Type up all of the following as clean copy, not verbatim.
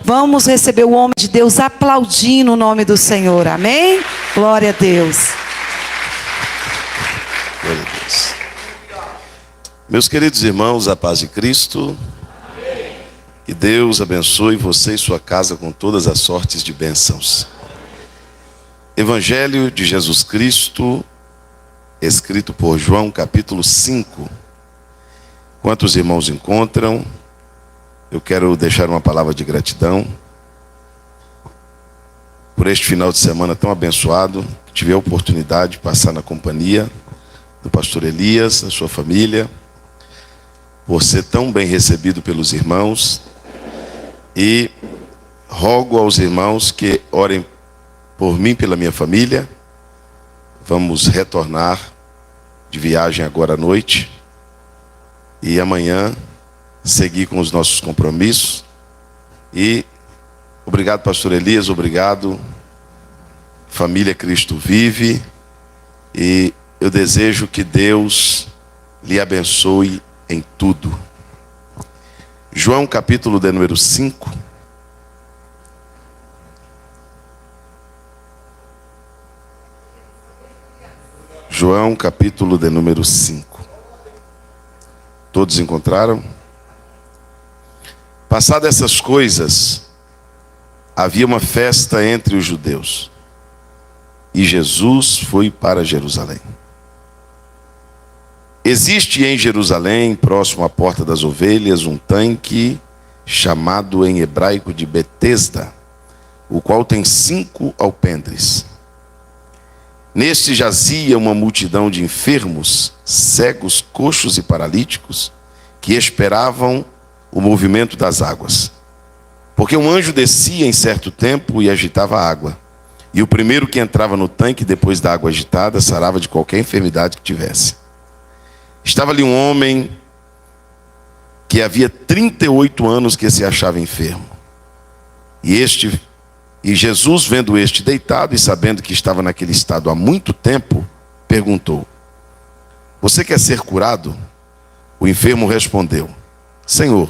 Vamos receber o homem de Deus aplaudindo o nome do Senhor. Amém? Glória a Deus. Glória a Deus. Meus queridos irmãos, a paz de Cristo. Que Deus abençoe você e sua casa com todas as sortes de bênçãos. Evangelho de Jesus Cristo, escrito por João, capítulo 5. Enquanto os irmãos encontram, eu quero deixar uma palavra de gratidão por este final de semana tão abençoado. Tive a oportunidade de passar na companhia do pastor Elias, da sua família, por ser tão bem recebido pelos irmãos. E rogo aos irmãos que orem por mim, pela minha família. Vamos retornar de viagem agora à noite. E amanhã seguir com os nossos compromissos. E obrigado, pastor Elias, obrigado. Família Cristo Vive. E eu desejo que Deus lhe abençoe em tudo. João capítulo de número 5. João capítulo de número 5. Todos encontraram? Passadas essas coisas, havia uma festa entre os judeus. E Jesus foi para Jerusalém. Existe em Jerusalém, próximo à Porta das Ovelhas, um tanque chamado em hebraico de Betesda, o qual tem 5 alpendres. Neste jazia uma multidão de enfermos, cegos, coxos e paralíticos, que esperavam o movimento das águas. Porque um anjo descia em certo tempo e agitava a água. E o primeiro que entrava no tanque, depois da água agitada, sarava de qualquer enfermidade que tivesse. Estava ali um homem que havia 38 anos que se achava enfermo. E Jesus, vendo este deitado e sabendo que estava naquele estado há muito tempo, perguntou: você quer ser curado? O enfermo respondeu: Senhor,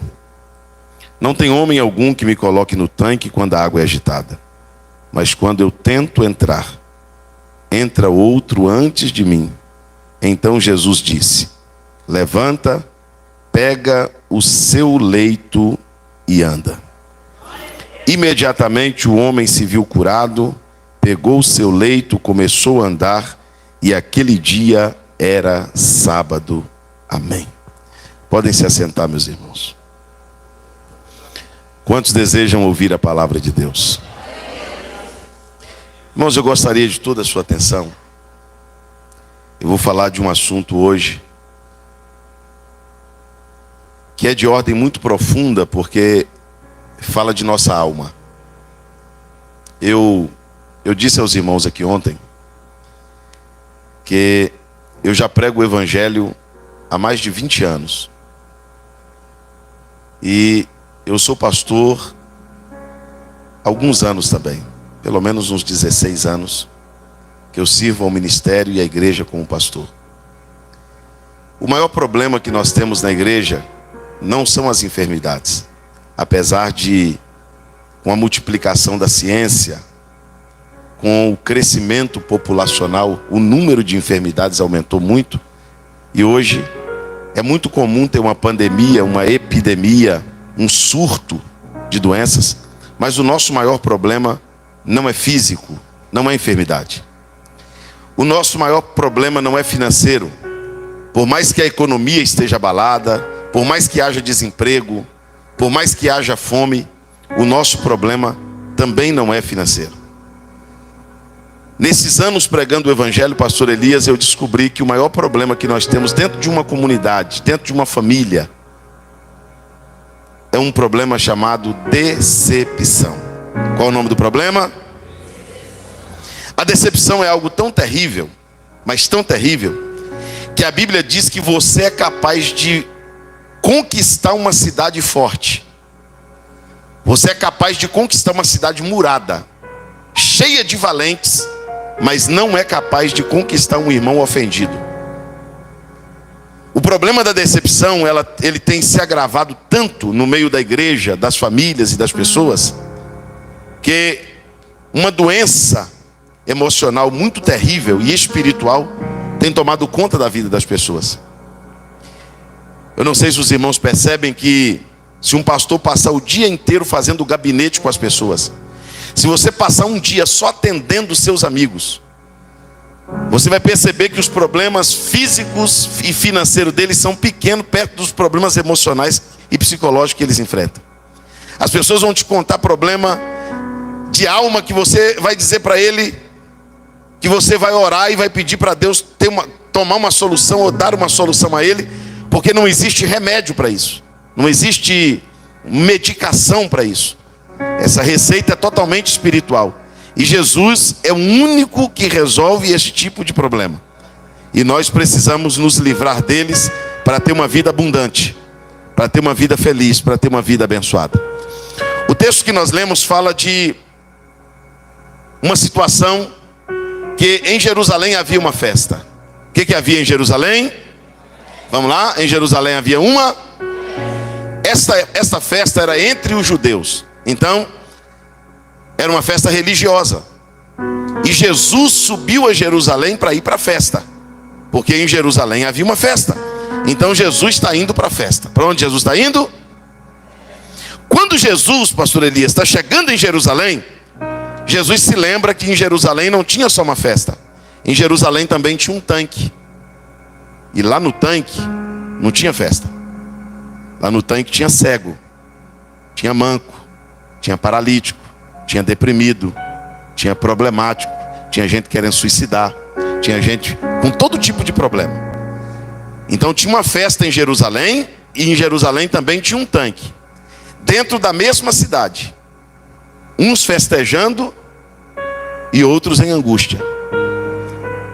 não tem homem algum que me coloque no tanque quando a água é agitada. Mas quando eu tento entrar, entra outro antes de mim. Então Jesus disse: levanta, pega o seu leito e anda. Imediatamente o homem se viu curado, pegou o seu leito, começou a andar, e aquele dia era sábado. Amém. Podem se assentar, meus irmãos. Quantos desejam ouvir a palavra de Deus? Irmãos, eu gostaria de toda a sua atenção. Eu vou falar de um assunto hoje que é de ordem muito profunda, porque fala de nossa alma. Eu disse aos irmãos aqui ontem que eu já prego o Evangelho há mais de 20 anos. E eu sou pastor há alguns anos também. Pelo menos uns 16 anos que eu sirvo ao ministério e à igreja como pastor. O maior problema que nós temos na igreja não são as enfermidades. Apesar de, com a multiplicação da ciência, com o crescimento populacional, o número de enfermidades aumentou muito. E hoje é muito comum ter uma pandemia, uma epidemia, um surto de doenças. Mas o nosso maior problema não é físico, não é enfermidade. O nosso maior problema não é financeiro. Por mais que a economia esteja abalada, por mais que haja desemprego, por mais que haja fome, o nosso problema também não é financeiro. Nesses anos pregando o Evangelho, pastor Elias, eu descobri que o maior problema que nós temos dentro de uma comunidade, dentro de uma família, é um problema chamado decepção. Qual é o nome do problema? A decepção é algo tão terrível, mas tão terrível, que a Bíblia diz que você é capaz de conquistar uma cidade forte. Você é capaz de conquistar uma cidade murada, cheia de valentes, mas não é capaz de conquistar um irmão ofendido. O problema da decepção, ele tem se agravado tanto no meio da igreja, das famílias e das pessoas, que uma doença emocional muito terrível e espiritual tem tomado conta da vida das pessoas. Eu não sei se os irmãos percebem que se um pastor passar o dia inteiro fazendo gabinete com as pessoas, se você passar um dia só atendendo os seus amigos, você vai perceber que os problemas físicos e financeiros deles são pequenos perto dos problemas emocionais e psicológicos que eles enfrentam. As pessoas vão te contar problema de alma que você vai dizer para ele que você vai orar e vai pedir para Deus tomar uma solução ou dar uma solução a ele, porque não existe remédio para isso, não existe medicação para isso. Essa receita é totalmente espiritual. E Jesus é o único que resolve esse tipo de problema. E nós precisamos nos livrar deles para ter uma vida abundante, para ter uma vida feliz, para ter uma vida abençoada. O texto que nós lemos fala de uma situação que em Jerusalém havia uma festa. O que havia em Jerusalém? Vamos lá, em Jerusalém havia uma. Esta festa era entre os judeus. Então, era uma festa religiosa. E Jesus subiu a Jerusalém para ir para a festa. Porque em Jerusalém havia uma festa. Então Jesus está indo para a festa. Para onde Jesus está indo? Quando Jesus, pastor Elias, está chegando em Jerusalém, Jesus se lembra que em Jerusalém não tinha só uma festa. Em Jerusalém também tinha um tanque. E lá no tanque não tinha festa. Lá no tanque tinha cego, tinha manco, tinha paralítico, tinha deprimido, tinha problemático, tinha gente querendo suicidar, tinha gente com todo tipo de problema. Então tinha uma festa em Jerusalém, e em Jerusalém também tinha um tanque, dentro da mesma cidade, uns festejando e outros em angústia.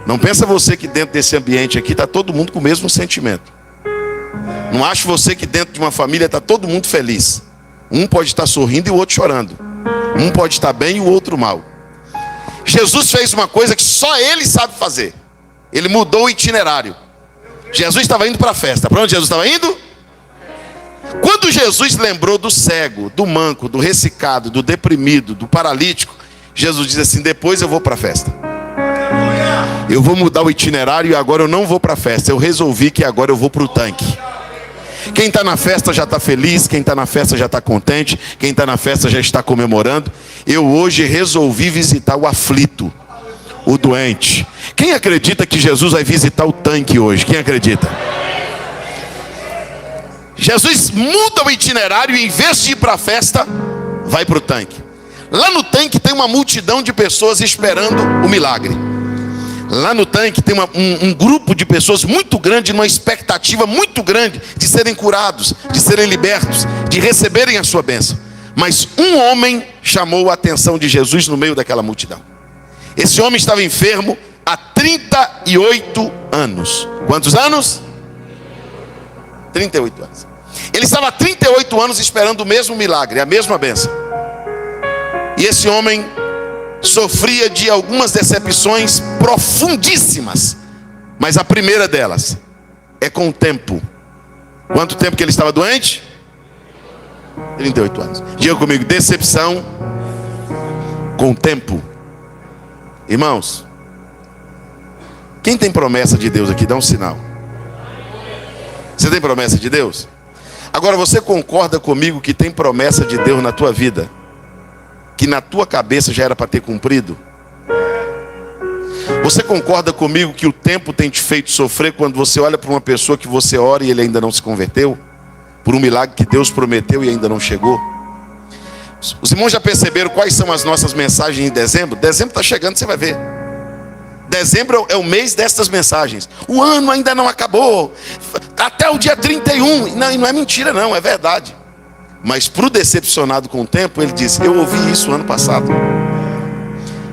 Não pensa você que dentro desse ambiente aqui está todo mundo com o mesmo sentimento. Não acha você que dentro de uma família está todo mundo feliz. Um pode estar sorrindo e o outro chorando. Um pode estar bem e o outro mal. Jesus fez uma coisa que só ele sabe fazer. Ele mudou o itinerário. Jesus estava indo para a festa. Para onde Jesus estava indo? Quando Jesus lembrou do cego, do manco, do ressecado, do deprimido, do paralítico, Jesus diz assim: depois eu vou para a festa. Eu vou mudar o itinerário e agora eu não vou para a festa. Eu resolvi que agora eu vou para o tanque. Quem está na festa já está feliz, quem está na festa já está contente, quem está na festa já está comemorando. Eu hoje resolvi visitar o aflito, o doente. Quem acredita que Jesus vai visitar o tanque hoje? Quem acredita? Jesus muda o itinerário e em vez de ir para a festa, vai para o tanque. Lá no tanque tem uma multidão de pessoas esperando o milagre. Lá no tanque tem um grupo de pessoas muito grande, numa expectativa muito grande de serem curados, de serem libertos, de receberem a sua bênção. Mas um homem chamou a atenção de Jesus no meio daquela multidão. Esse homem estava enfermo há 38 anos. Quantos anos? 38 anos. Ele estava há 38 anos esperando o mesmo milagre, a mesma bênção. E esse homem sofria de algumas decepções profundíssimas. Mas a primeira delas é com o tempo. Quanto tempo que ele estava doente? 38 anos. Diga comigo: decepção com o tempo. Irmãos, quem tem promessa de Deus aqui, dá um sinal. Você tem promessa de Deus? Agora, você concorda comigo que tem promessa de Deus na tua vida que na tua cabeça já era para ter cumprido? Você concorda comigo que o tempo tem te feito sofrer quando você olha para uma pessoa que você ora e ele ainda não se converteu? Por um milagre que Deus prometeu e ainda não chegou? Os irmãos já perceberam quais são as nossas mensagens em dezembro? Dezembro está chegando, você vai ver. Dezembro é o mês destas mensagens. O ano ainda não acabou. Até o dia 31. Não, e não é mentira não, é verdade. Mas para o decepcionado com o tempo, ele disse: eu ouvi isso ano passado.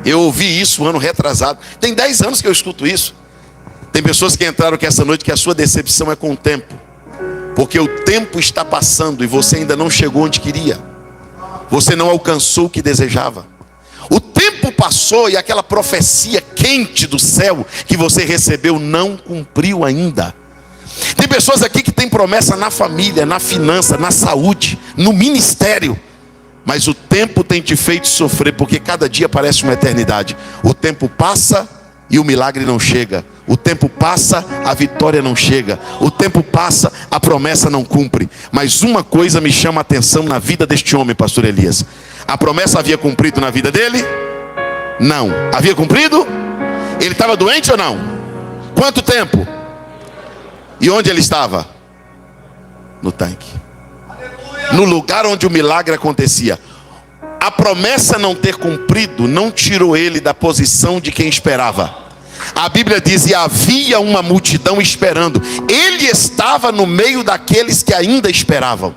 Eu ouvi isso ano retrasado. Tem 10 anos que eu escuto isso. Tem pessoas que entraram aqui essa noite que a sua decepção é com o tempo. Porque o tempo está passando e você ainda não chegou onde queria. Você não alcançou o que desejava. O tempo passou e aquela profecia quente do céu que você recebeu não cumpriu ainda. Tem pessoas aqui que têm promessa na família, na finança, na saúde, no ministério. mas o tempo tem te feito sofrer, porque cada dia parece uma eternidade. O tempo passa e o milagre não chega. O tempo passa, a vitória não chega. O tempo passa, a promessa não cumpre. Mas uma coisa me chama a atenção na vida deste homem, pastor Elias. A promessa havia cumprido na vida dele? Não. Havia cumprido? Ele estava doente ou não? Quanto tempo? E onde ele estava? No tanque. No lugar onde o milagre acontecia. A promessa não ter cumprido não tirou ele da posição de quem esperava. A Bíblia diz: e havia uma multidão esperando. Ele estava no meio daqueles que ainda esperavam.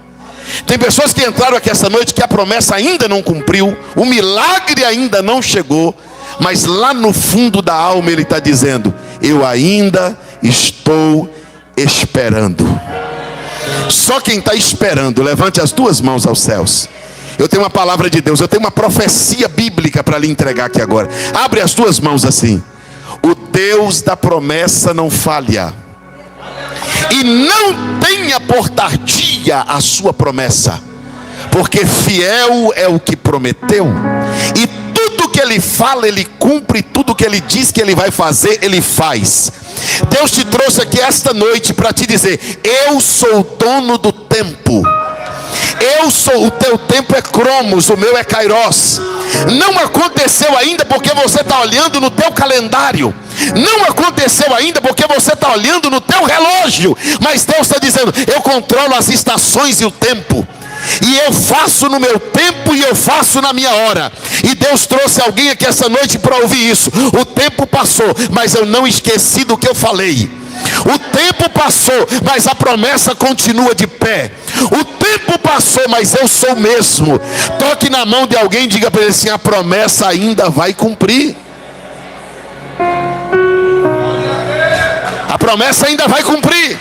Tem pessoas que entraram aqui essa noite que a promessa ainda não cumpriu, o milagre ainda não chegou, mas lá no fundo da alma ele está dizendo: eu ainda estou esperando. Só quem está esperando, levante as duas mãos aos céus. Eu tenho uma palavra de Deus, eu tenho uma profecia bíblica para lhe entregar aqui agora. Abre as duas mãos assim. O Deus da promessa não falha, e não tenha por tardia a sua promessa, porque fiel é o que prometeu, e tudo que ele fala ele cumpre, tudo que ele diz que ele vai fazer ele faz. Deus te trouxe aqui esta noite para te dizer: eu sou o dono do tempo. Eu sou, o teu tempo é cromos, o meu é kairos. Não aconteceu ainda porque você está olhando no teu calendário. Não aconteceu ainda porque você está olhando no teu relógio. Mas Deus está dizendo: eu controlo as estações e o tempo. E eu faço no meu tempo e eu faço na minha hora. E Deus trouxe alguém aqui essa noite para ouvir isso. O tempo passou, mas eu não esqueci do que eu falei. O tempo passou, mas a promessa continua de pé. O tempo passou, mas eu sou o mesmo. Toque na mão de alguém e diga para ele assim: a promessa ainda vai cumprir. A promessa ainda vai cumprir.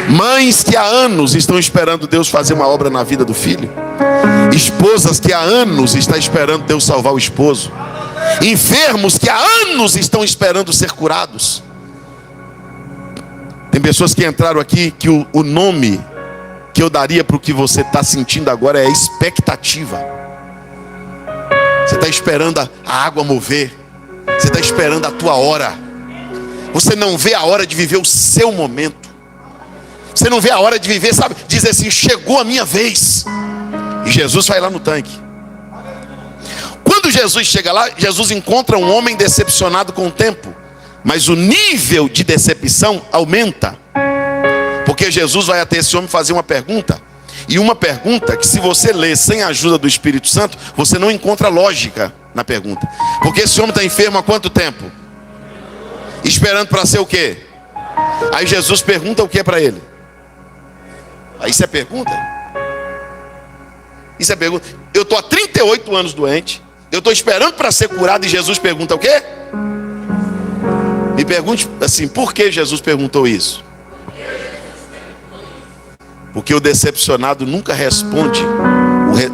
Mães que há anos estão esperando Deus fazer uma obra na vida do filho. Esposas que há anos estão esperando Deus salvar o esposo. Enfermos que há anos estão esperando ser curados. Tem pessoas que entraram aqui que o nome que eu daria para o que você está sentindo agora é expectativa. Você está esperando a água mover. Você está esperando a tua hora. Você não vê a hora de viver o seu momento. Você não vê a hora de viver, sabe? Dizer assim: chegou a minha vez. E Jesus vai lá no tanque. Quando Jesus chega lá, Jesus encontra um homem decepcionado com o tempo. Mas o nível de decepção aumenta. Porque Jesus vai até esse homem fazer uma pergunta. E uma pergunta que, se você ler sem a ajuda do Espírito Santo, você não encontra lógica na pergunta. Porque esse homem está enfermo há quanto tempo? Esperando para ser o quê? Aí Jesus pergunta o que para ele? Aí isso é pergunta? Isso é pergunta. Eu estou há 38 anos doente. Eu estou esperando para ser curado e Jesus pergunta o quê? Me pergunte assim: por que Jesus perguntou isso? Porque o decepcionado nunca responde.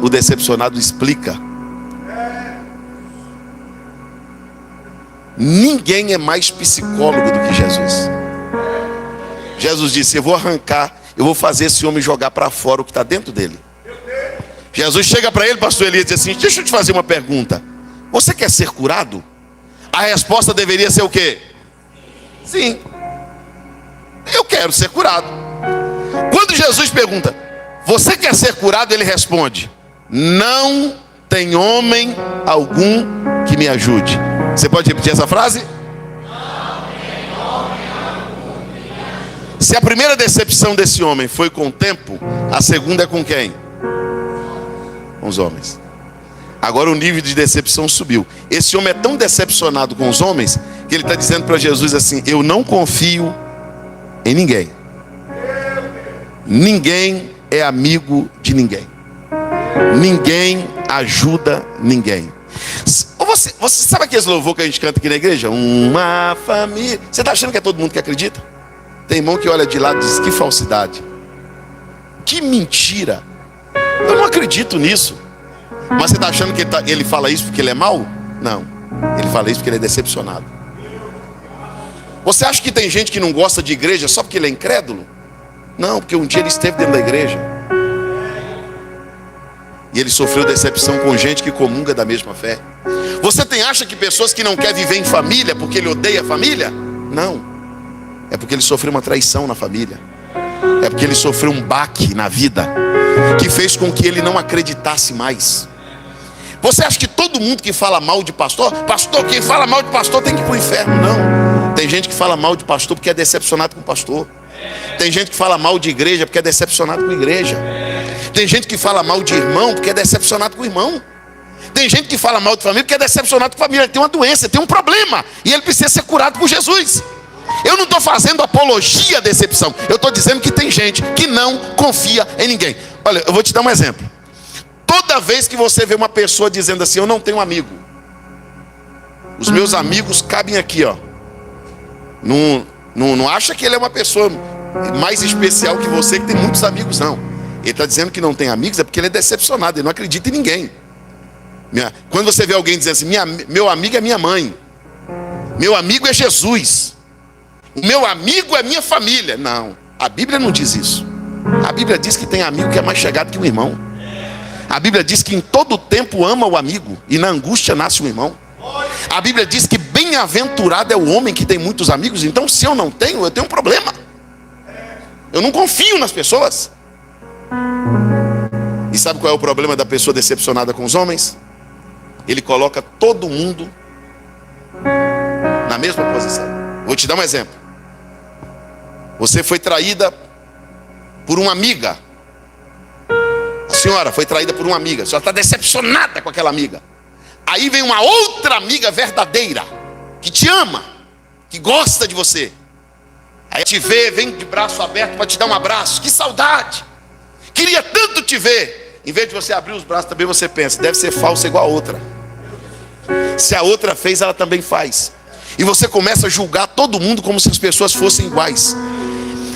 O decepcionado explica. Ninguém é mais psicólogo do que Jesus. Jesus disse: eu vou fazer esse homem jogar para fora o que está dentro dele. Jesus chega para ele, pastor Elias, e diz assim: deixa eu te fazer uma pergunta. Você quer ser curado? A resposta deveria ser o quê? Sim. Eu quero ser curado. Quando Jesus pergunta: você quer ser curado? Ele responde: não tem homem algum que me ajude. Você pode repetir essa frase? Se a primeira decepção desse homem foi com o tempo, a segunda é com quem? Com os homens. Agora o nível de decepção subiu. Esse homem é tão decepcionado com os homens que ele está dizendo para Jesus assim: eu não confio em ninguém. Ninguém é amigo de ninguém. Ninguém ajuda ninguém. Você sabe aqueles louvor que a gente canta aqui na igreja? Uma família. Você está achando que é todo mundo que acredita? Tem irmão que olha de lado e diz: que falsidade, que mentira, eu não acredito nisso. Mas você está achando que ele fala isso porque ele é mau? Não, ele fala isso porque ele é decepcionado. Você acha que tem gente que não gosta de igreja só porque ele é incrédulo? Não, porque um dia ele esteve dentro da igreja. E ele sofreu decepção com gente que comunga da mesma fé. Você acha que pessoas que não querem viver em família porque ele odeia a família? Não. É porque ele sofreu uma traição na família. É porque ele sofreu um baque na vida que fez com que ele não acreditasse mais. Você acha que todo mundo que fala mal de pastor, quem fala mal de pastor tem que ir para o inferno? Não. Tem gente que fala mal de pastor porque é decepcionado com o pastor. Tem gente que fala mal de igreja porque é decepcionado com a igreja. Tem gente que fala mal de irmão porque é decepcionado com o irmão. Tem gente que fala mal de família porque é decepcionado com a família. Ele tem uma doença, tem um problema, e ele precisa ser curado por Jesus. Eu não estou fazendo apologia à decepção. Eu estou dizendo que tem gente que não confia em ninguém. Olha, eu vou te dar um exemplo. Toda vez que você vê uma pessoa dizendo assim: eu não tenho amigo, os meus amigos cabem aqui, ó. Não acha que ele é uma pessoa mais especial que você, que tem muitos amigos, não. Ele está dizendo que não tem amigos é porque ele é decepcionado, ele não acredita em ninguém. Quando você vê alguém dizendo assim: meu amigo é minha mãe, meu amigo é Jesus, o meu amigo é minha família. Não, a Bíblia não diz isso. A Bíblia diz que tem amigo que é mais chegado que um irmão. A Bíblia diz que em todo tempo ama o amigo, e na angústia nasce um irmão. A Bíblia diz que bem-aventurado é o homem que tem muitos amigos. Então, se eu não tenho, eu tenho um problema. Eu não confio nas pessoas. E sabe qual é o problema da pessoa decepcionada com os homens? Ele coloca todo mundo na mesma posição. Vou te dar um exemplo. Você foi traída por uma amiga. A senhora foi traída por uma amiga. A senhora está decepcionada com aquela amiga. Aí vem uma outra amiga verdadeira, que te ama, que gosta de você. Aí te vê, vem de braço aberto para te dar um abraço. Que saudade! Queria tanto te ver. Em vez de você abrir os braços, também você pensa: deve ser falsa igual a outra. Se a outra fez, ela também faz. E você começa a julgar todo mundo como se as pessoas fossem iguais.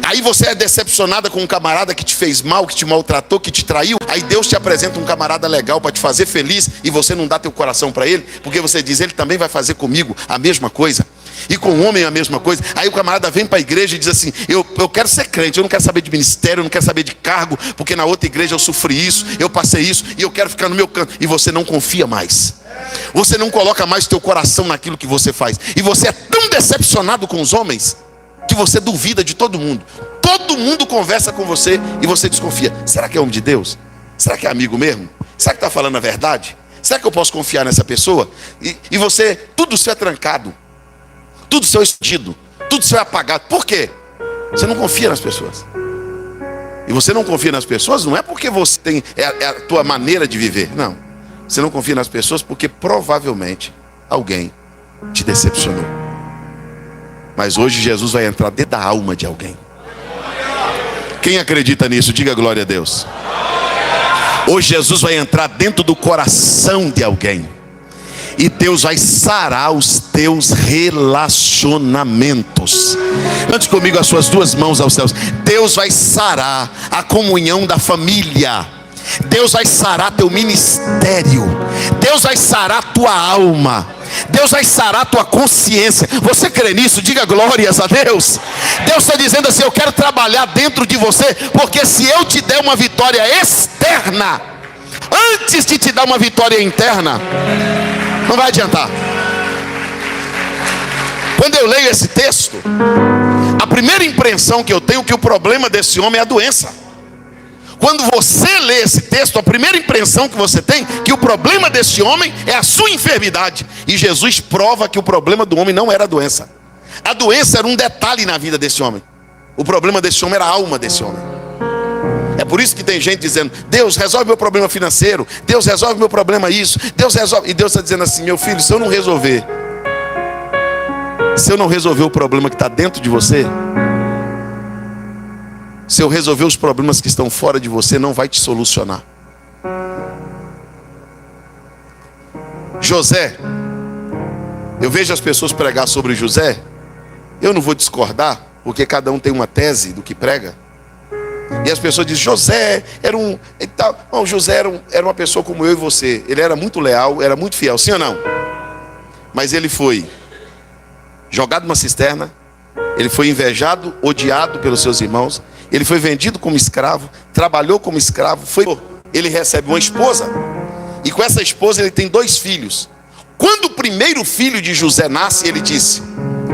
Aí você é decepcionada com um camarada que te fez mal, que te maltratou, que te traiu. Aí Deus te apresenta um camarada legal para te fazer feliz, e você não dá teu coração para ele, porque você diz: ele também vai fazer comigo a mesma coisa. E com o homem a mesma coisa. Aí o camarada vem para a igreja e diz assim: eu quero ser crente, eu não quero saber de ministério, eu não quero saber de cargo, porque na outra igreja eu sofri isso, eu passei isso, e eu quero ficar no meu canto. E você não confia mais. Você não coloca mais teu coração naquilo que você faz. E você é tão decepcionado com os homens que você duvida de todo mundo. Todo mundo conversa com você e você desconfia. Será que é homem de Deus? Será que é amigo mesmo? Será que está falando a verdade? Será que eu posso confiar nessa pessoa? E você, tudo seu é trancado, tudo seu é escondido, tudo seu é apagado. Por quê? Você não confia nas pessoas. E você não confia nas pessoas não é porque você tem a tua maneira de viver. Não. Você não confia nas pessoas porque provavelmente alguém te decepcionou. Mas hoje Jesus vai entrar dentro da alma de alguém. Quem acredita nisso, diga glória a Deus. Hoje Jesus vai entrar dentro do coração de alguém. E Deus vai sarar os teus relacionamentos. Levante comigo as suas duas mãos aos céus. Deus vai sarar a comunhão da família. Deus vai sarar teu ministério. Deus vai sarar tua alma. Deus vai sarar tua consciência. Você crê nisso? Diga glórias a Deus. Deus está dizendo assim: eu quero trabalhar dentro de você, porque se eu te der uma vitória externa, antes de te dar uma vitória interna, não vai adiantar. Quando eu leio esse texto, a primeira impressão que eu tenho é que o problema desse homem é a doença. Quando você lê esse texto, a primeira impressão que você tem é que o problema desse homem é a sua enfermidade. E Jesus prova que o problema do homem não era a doença. A doença era um detalhe na vida desse homem. O problema desse homem era a alma desse homem. É por isso que tem gente dizendo: Deus, resolve meu problema financeiro, Deus, resolve meu problema isso, Deus resolve. E Deus está dizendo assim: meu filho, se eu não resolver o problema que está dentro de você, se eu resolver os problemas que estão fora de você, não vai te solucionar. José, eu vejo as pessoas pregar sobre José. Eu não vou discordar, porque cada um tem uma tese do que prega. E as pessoas dizem: José era um... Não, José era uma pessoa como eu e você. Ele era muito leal, era muito fiel, sim ou não? Mas ele foi jogado numa cisterna. Ele foi invejado, odiado pelos seus irmãos. Ele foi vendido como escravo, trabalhou como escravo, ele recebe uma esposa, e com essa esposa ele tem 2 filhos. Quando o primeiro filho de José nasce, ele disse: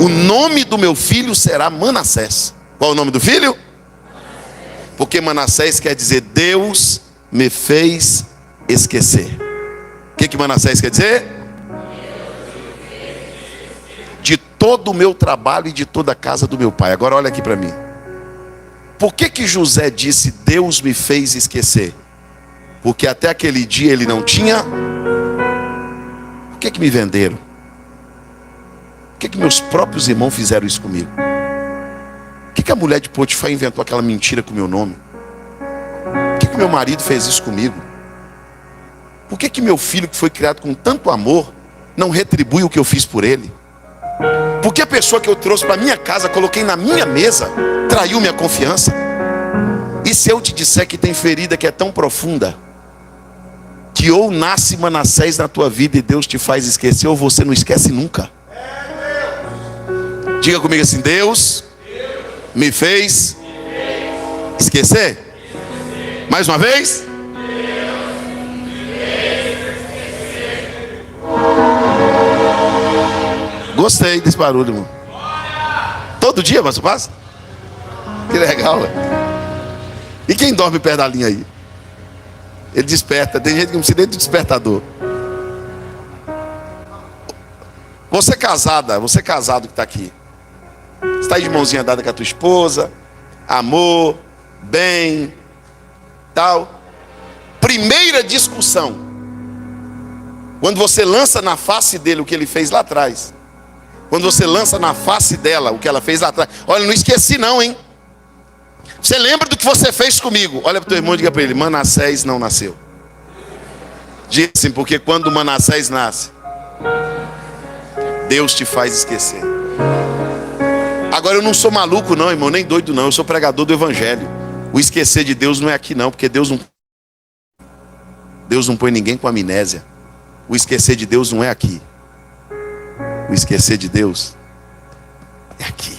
o nome do meu filho será Manassés. Qual é o nome do filho? Porque Manassés quer dizer Deus me fez esquecer. O que Manassés quer dizer? De todo o meu trabalho e de toda a casa do meu pai. Agora olha aqui para mim. Por que José disse Deus me fez esquecer? Porque até aquele dia ele não tinha. Por que me venderam? Por que meus próprios irmãos fizeram isso comigo? Por que a mulher de Potifar inventou aquela mentira com o meu nome? Por que meu marido fez isso comigo? Por que meu filho, que foi criado com tanto amor, não retribui o que eu fiz por ele? Por que a pessoa que eu trouxe para minha casa, coloquei na minha mesa, traiu minha confiança? E se eu te disser que tem ferida que é tão profunda, que ou nasce Manassés na tua vida e Deus te faz esquecer, ou você não esquece nunca? Diga comigo assim: Deus me fez esquecer. Mais uma vez. Gostei desse barulho, irmão. Todo dia, mas passa? Que legal, né? E quem dorme perto da linha aí? Ele desperta. Tem gente que não precisa nem do despertador. Você casado que está aqui. Você está aí de mãozinha dada com a tua esposa. Amor, bem, tal. Primeira discussão. Quando você lança na face dele o que ele fez lá atrás. Quando você lança na face dela o que ela fez lá atrás. Olha, não esqueci não, hein? Você lembra do que você fez comigo? Olha para o teu irmão e diga para ele: Manassés não nasceu. Diga assim: porque quando Manassés nasce, Deus te faz esquecer. Agora eu não sou maluco não, irmão, nem doido não. Eu sou pregador do evangelho. O esquecer de Deus não é aqui não, porque Deus não põe ninguém com amnésia. O esquecer de Deus não é aqui. O esquecer de Deus é aqui.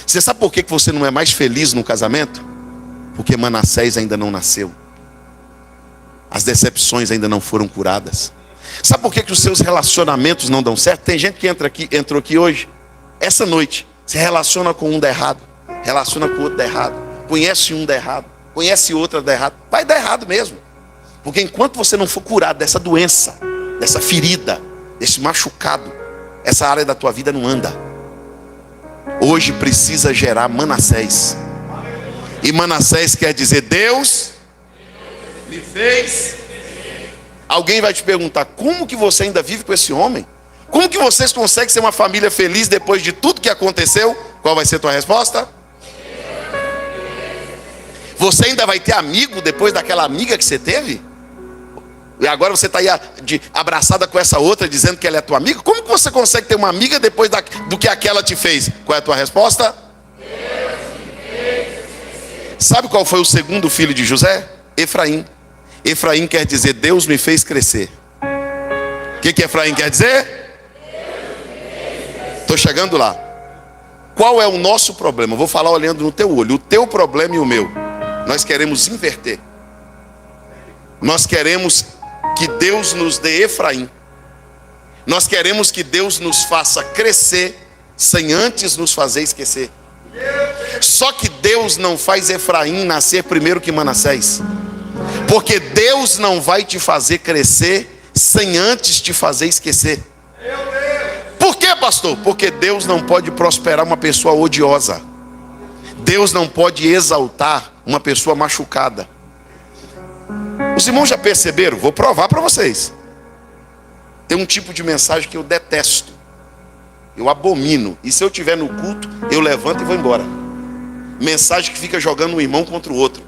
Você sabe por que você não é mais feliz no casamento? Porque Manassés ainda não nasceu. As decepções ainda não foram curadas. Sabe por que os seus relacionamentos não dão certo? Tem gente que entrou aqui hoje, essa noite, se relaciona com um dá errado, relaciona com o outro dá errado, conhece um dá errado, conhece outra dá errado. Vai dar errado mesmo. Porque enquanto você não for curado dessa doença, dessa ferida, desse machucado, essa área da tua vida não anda. Hoje precisa gerar Manassés. E Manassés quer dizer Deus me fez. Alguém vai te perguntar: como que você ainda vive com esse homem? Como que vocês conseguem ser uma família feliz depois de tudo que aconteceu? Qual vai ser a tua resposta? Você ainda vai ter amigo depois daquela amiga que você teve? E agora você está aí abraçada com essa outra, dizendo que ela é tua amiga? Como que você consegue ter uma amiga depois do que aquela te fez? Qual é a tua resposta? Sabe qual foi o segundo filho de José? Efraim. Efraim quer dizer Deus me fez crescer. O que Efraim quer dizer? Estou chegando lá. Qual é o nosso problema? Vou falar olhando no teu olho. O teu problema e o meu. Nós queremos inverter. Nós queremos que Deus nos dê Efraim. Nós queremos que Deus nos faça crescer sem antes nos fazer esquecer. Só que Deus não faz Efraim nascer primeiro que Manassés. Porque Deus não vai te fazer crescer sem antes te fazer esquecer. Por quê, pastor? Porque Deus não pode prosperar uma pessoa odiosa. Deus não pode exaltar uma pessoa machucada. Os irmãos já perceberam? Vou provar para vocês. Tem um tipo de mensagem que eu detesto, eu abomino, e se eu estiver no culto, eu levanto e vou embora. Mensagem que fica jogando um irmão contra o outro.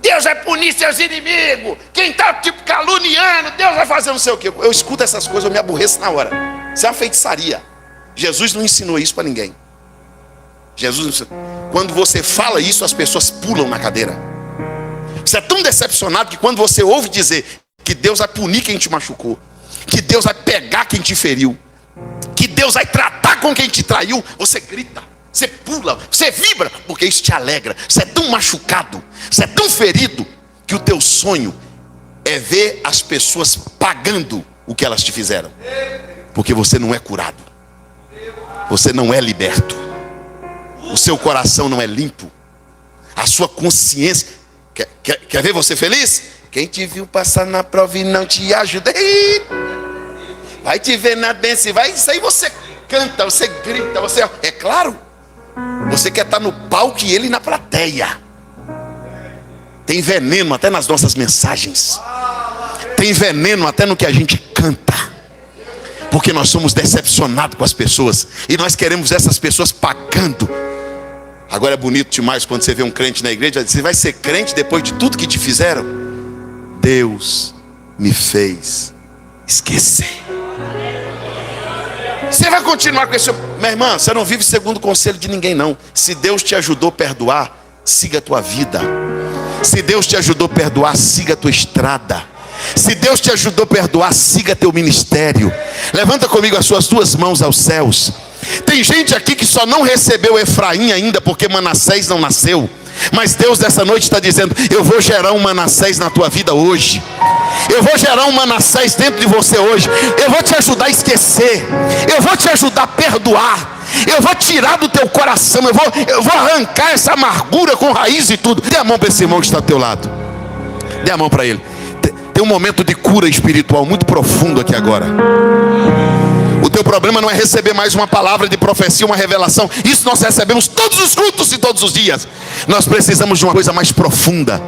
Deus vai punir seus inimigos. Quem está tipo caluniando, Deus vai fazer não sei o quê. Eu escuto essas coisas, eu me aborreço na hora. Isso é uma feitiçaria. Jesus não ensinou isso para ninguém. Jesus não ensinou. Quando você fala isso, as pessoas pulam na cadeira. Você é tão decepcionado que quando você ouve dizer que Deus vai punir quem te machucou, que Deus vai pegar quem te feriu, que Deus vai tratar com quem te traiu, você grita. Você pula, você vibra, porque isso te alegra. Você é tão machucado, você é tão ferido, que o teu sonho é ver as pessoas pagando o que elas te fizeram. Porque você não é curado, você não é liberto, o seu coração não é limpo, a sua consciência. Quer ver você feliz? Quem te viu passar na prova e não te ajuda, vai te ver na bênção, vai. Isso aí você canta, você grita, você... É claro, você quer estar no palco e ele na plateia. Tem veneno até nas nossas mensagens, tem veneno até no que a gente canta, porque nós somos decepcionados com as pessoas, e nós queremos essas pessoas pagando. Agora é bonito demais quando você vê um crente na igreja, você vai ser crente depois de tudo que te fizeram? Deus me fez esquecer. Você vai continuar com esse... Minha irmã, você não vive segundo o conselho de ninguém não. Se Deus te ajudou a perdoar, siga a tua vida. Se Deus te ajudou a perdoar, siga a tua estrada. Se Deus te ajudou a perdoar, siga teu ministério. Levanta comigo as suas duas mãos aos céus. Tem gente aqui que só não recebeu Efraim ainda porque Manassés não nasceu. Mas Deus nessa noite está dizendo: eu vou gerar um Manassés na tua vida hoje. Eu vou gerar um Manassés dentro de você hoje. Eu vou te ajudar a esquecer. Eu vou te ajudar a perdoar. Eu vou tirar do teu coração. Eu vou arrancar essa amargura com raiz e tudo. Dê a mão para esse irmão que está ao teu lado. Dê a mão para ele. Tem um momento de cura espiritual muito profundo aqui agora. O teu problema não é receber mais uma palavra de profecia, uma revelação. Isso nós recebemos todos os cultos e todos os dias. Nós precisamos de uma coisa mais profunda.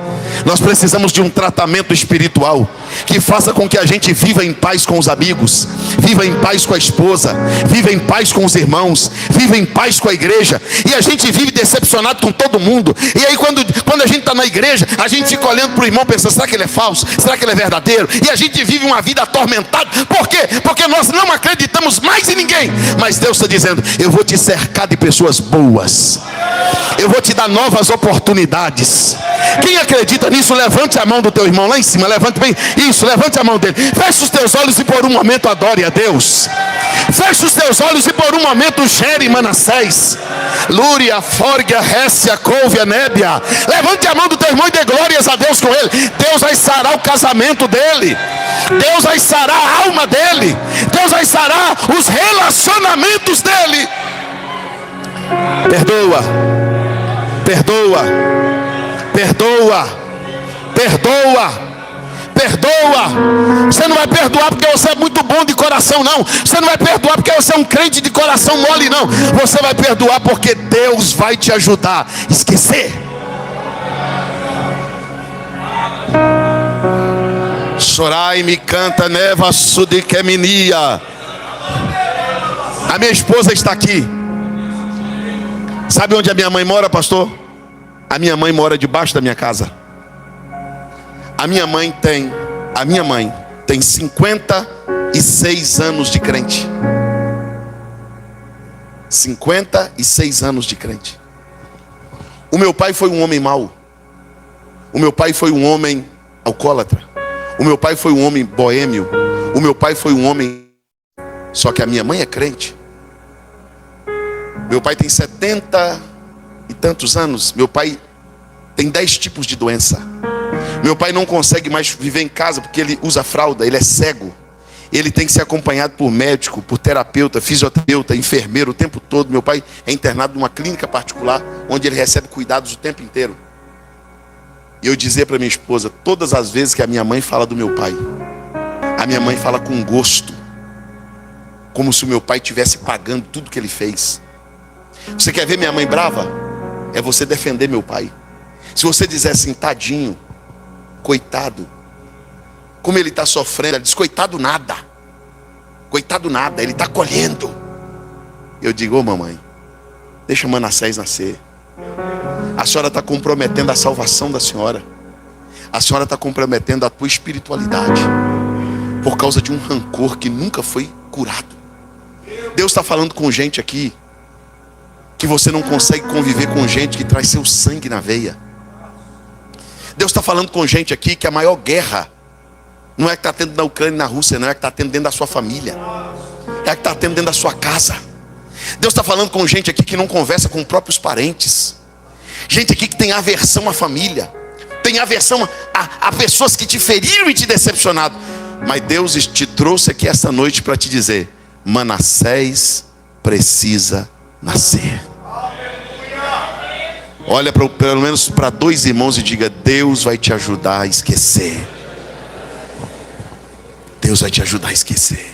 Nós precisamos de um tratamento espiritual que faça com que a gente viva em paz com os amigos, viva em paz com a esposa, viva em paz com os irmãos, viva em paz com a igreja. E a gente vive decepcionado com todo mundo. E aí quando a gente está na igreja, a gente fica olhando para o irmão pensando: será que ele é falso? Será que ele é verdadeiro? E a gente vive uma vida atormentada. Por quê? Porque nós não acreditamos mais em ninguém. Mas Deus está dizendo: eu vou te cercar de pessoas boas. Eu vou te dar novas oportunidades. Quem acredita nisso, levante a mão do teu irmão lá em cima. Levante bem, isso, levante a mão dele. Feche os teus olhos e por um momento adore a Deus. Feche os teus olhos e por um momento gere Manassés. Lúria, Fórgia, Récia, Couve, Nébia. Levante a mão do teu irmão e dê glórias a Deus com ele. Deus vai sarar o casamento dele. Deus vai sarar a alma dele. Deus vai sarar os relacionamentos dele. Perdoa, perdoa, perdoa, perdoa, perdoa. Você não vai perdoar porque você é muito bom de coração, não. Você não vai perdoar porque você é um crente de coração mole, não. Você vai perdoar porque Deus vai te ajudar a esquecer. Chorai me canta neva sudikeminia. A minha esposa está aqui. Sabe onde a minha mãe mora, pastor? A minha mãe mora debaixo da minha casa. A minha mãe tem 56 anos de crente. 56 anos de crente. O meu pai foi um homem mau. O meu pai foi um homem alcoólatra. O meu pai foi um homem boêmio. O meu pai foi um homem... Só que a minha mãe é crente. Meu pai tem 70 e tantos anos. Meu pai tem 10 tipos de doença. Meu pai não consegue mais viver em casa porque ele usa fralda, ele é cego. Ele tem que ser acompanhado por médico, por terapeuta, fisioterapeuta, enfermeiro o tempo todo. Meu pai é internado numa clínica particular, onde ele recebe cuidados o tempo inteiro. E eu dizia para minha esposa, todas as vezes que a minha mãe fala do meu pai, a minha mãe fala com gosto, como se o meu pai estivesse pagando tudo que ele fez. Você quer ver minha mãe brava? É você defender meu pai. Se você dizer assim: tadinho, coitado, como ele está sofrendo, ela diz: coitado nada, ele está colhendo. Eu digo: ô mamãe, deixa Manassés nascer. A senhora está comprometendo a salvação da senhora. A senhora está comprometendo a tua espiritualidade por causa de um rancor que nunca foi curado. Deus está falando com gente aqui que você não consegue conviver com gente que traz seu sangue na veia. Deus está falando com gente aqui que a maior guerra não é que está tendo na Ucrânia e na Rússia, não é que está tendo dentro da sua família, é que está tendo dentro da sua casa. Deus está falando com gente aqui que não conversa com próprios parentes. Gente aqui que tem aversão à família. Tem aversão a pessoas que te feriram e te decepcionado. Mas Deus te trouxe aqui esta noite para te dizer: Manassés precisa nascer. Olha pelo menos para 2 irmãos e diga: Deus vai te ajudar a esquecer. Deus vai te ajudar a esquecer.